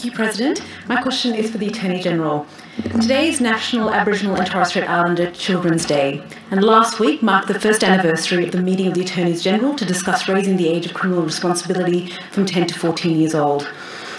Thank you, President. My question is for the Attorney-General. Today is National Aboriginal and Torres Strait Islander Children's Day, and last week marked the first anniversary of the meeting of the Attorneys-General to discuss raising the age of criminal responsibility from 10 to 14 years old.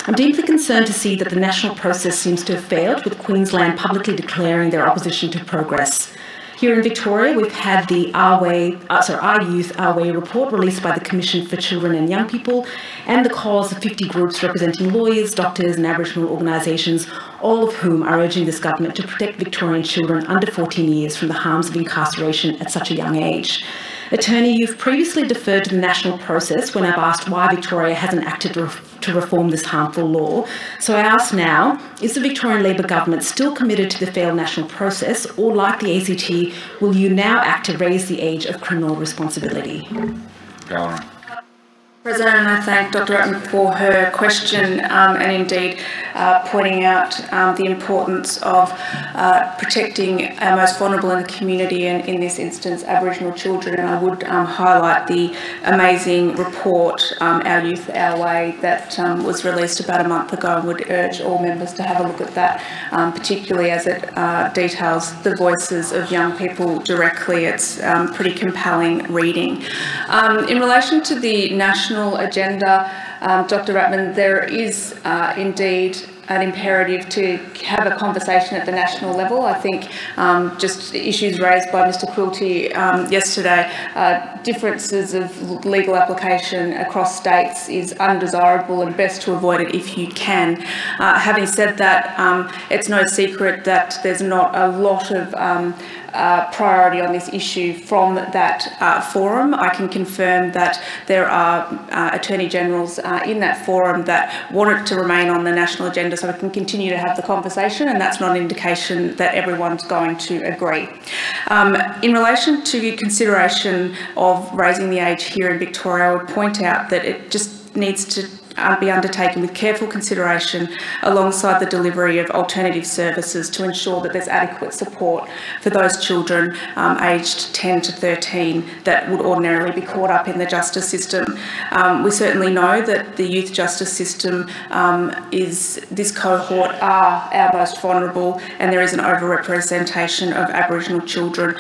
I'm deeply concerned to see that the national process seems to have failed, with Queensland publicly declaring their opposition to progress. Here in Victoria, we've had the Our Youth, Our Way report released by the Commission for Children and Young People, and the calls of 50 groups representing lawyers, doctors and Aboriginal organisations, all of whom are urging this government to protect Victorian children under 14 years from the harms of incarceration at such a young age. Attorney, you've previously deferred to the national process when I've asked why Victoria hasn't acted to reform this harmful law. So I ask now, is the Victorian Labor government still committed to the failed national process, or like the ACT, will you now act to raise the age of criminal responsibility? President, I thank Dr. Ratnam for her question and indeed pointing out the importance of protecting our most vulnerable in the community, and in this instance Aboriginal children. And I would highlight the amazing report, Our Youth, Our Way, that was released about a month ago, and would urge all members to have a look at that, particularly as it details the voices of young people directly. It's pretty compelling reading. In relation to the national agenda, Dr. Ratnam, there is indeed an imperative to have a conversation at the national level. I think just issues raised by Mr. Quilty yesterday, differences of legal application across states is undesirable and best to avoid it if you can. Having said that, it's no secret that there's not a lot of priority on this issue from that forum. I can confirm that there are Attorney Generals in that forum that want it to remain on the national agenda, so we can continue to have the conversation, and that's not an indication that everyone's going to agree. In relation to consideration of raising the age here in Victoria, I would point out that it just needs to be undertaken with careful consideration alongside the delivery of alternative services to ensure that there's adequate support for those children aged 10 to 13 that would ordinarily be caught up in the justice system. We certainly know that the youth justice system this cohort are our most vulnerable, and there is an overrepresentation of Aboriginal children,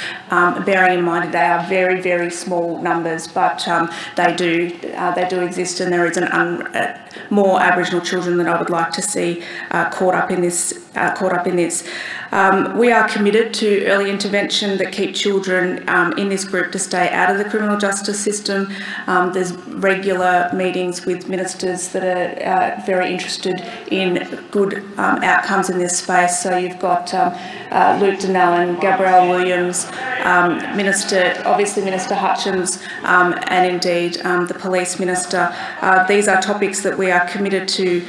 bearing in mind that they are very, very small numbers, but they do exist, and there is more Aboriginal children than I would like to see caught up in this. We are committed to early intervention that keep children in this group to stay out of the criminal justice system. There's regular meetings with ministers that are very interested in good outcomes in this space. So you've got Luke Denellen, Gabrielle Williams, Minister Hutchins, and indeed the Police Minister. These are topics that we are committed to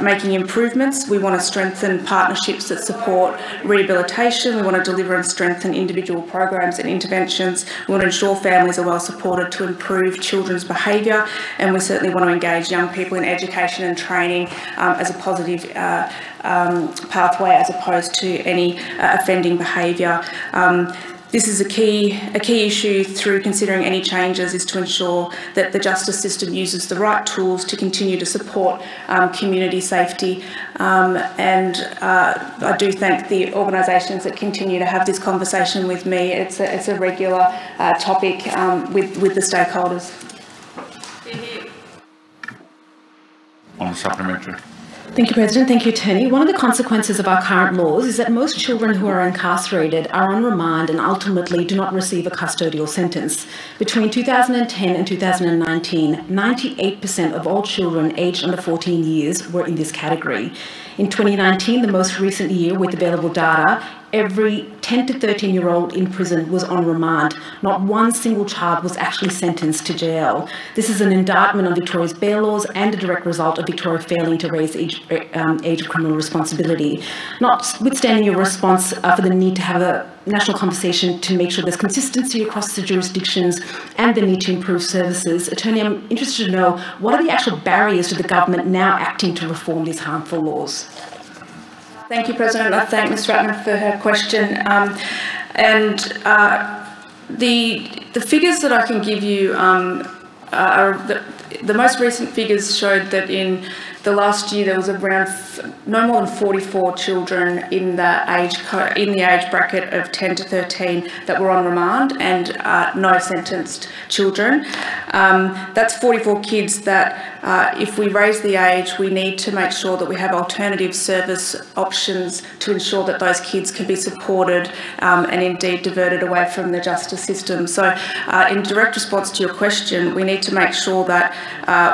making improvements. We want to strengthen partnerships that support rehabilitation. We want to deliver and strengthen individual programs and interventions. We want to ensure families are well supported to improve children's behaviour, and we certainly want to engage young people in education and training as a positive pathway as opposed to any offending behaviour. This is a key issue through considering any changes, is to ensure that the justice system uses the right tools to continue to support community safety. And I do thank the organisations that continue to have this conversation with me. It's a regular topic with the stakeholders. On supplementary. Thank you, President. Thank you, Attorney. One of the consequences of our current laws is that most children who are incarcerated are on remand and ultimately do not receive a custodial sentence. Between 2010 and 2019, 98% of all children aged under 14 years were in this category. In 2019, the most recent year with available data, every 10 to 13-year-old in prison was on remand. Not one single child was actually sentenced to jail. This is an indictment on Victoria's bail laws and a direct result of Victoria failing to raise the age of criminal responsibility. Notwithstanding your response for the need to have a national conversation to make sure there's consistency across the jurisdictions and the need to improve services, Attorney, I'm interested to know, what are the actual barriers to the government now acting to reform these harmful laws? Thank you, President. I thank Ms. Ratnam for her question. The figures that I can give you are the most recent figures showed that in the last year there was around no more than 44 children in the age bracket of 10 to 13 that were on remand, and no sentenced children. That's 44 kids that if we raise the age, we need to make sure that we have alternative service options to ensure that those kids can be supported and indeed diverted away from the justice system. So in direct response to your question, we need to make sure that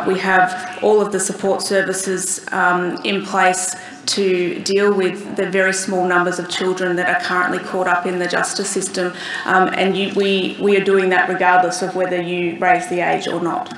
we have all of the support services in place to deal with the very small numbers of children that are currently caught up in the justice system, and we are doing that regardless of whether you raise the age or not.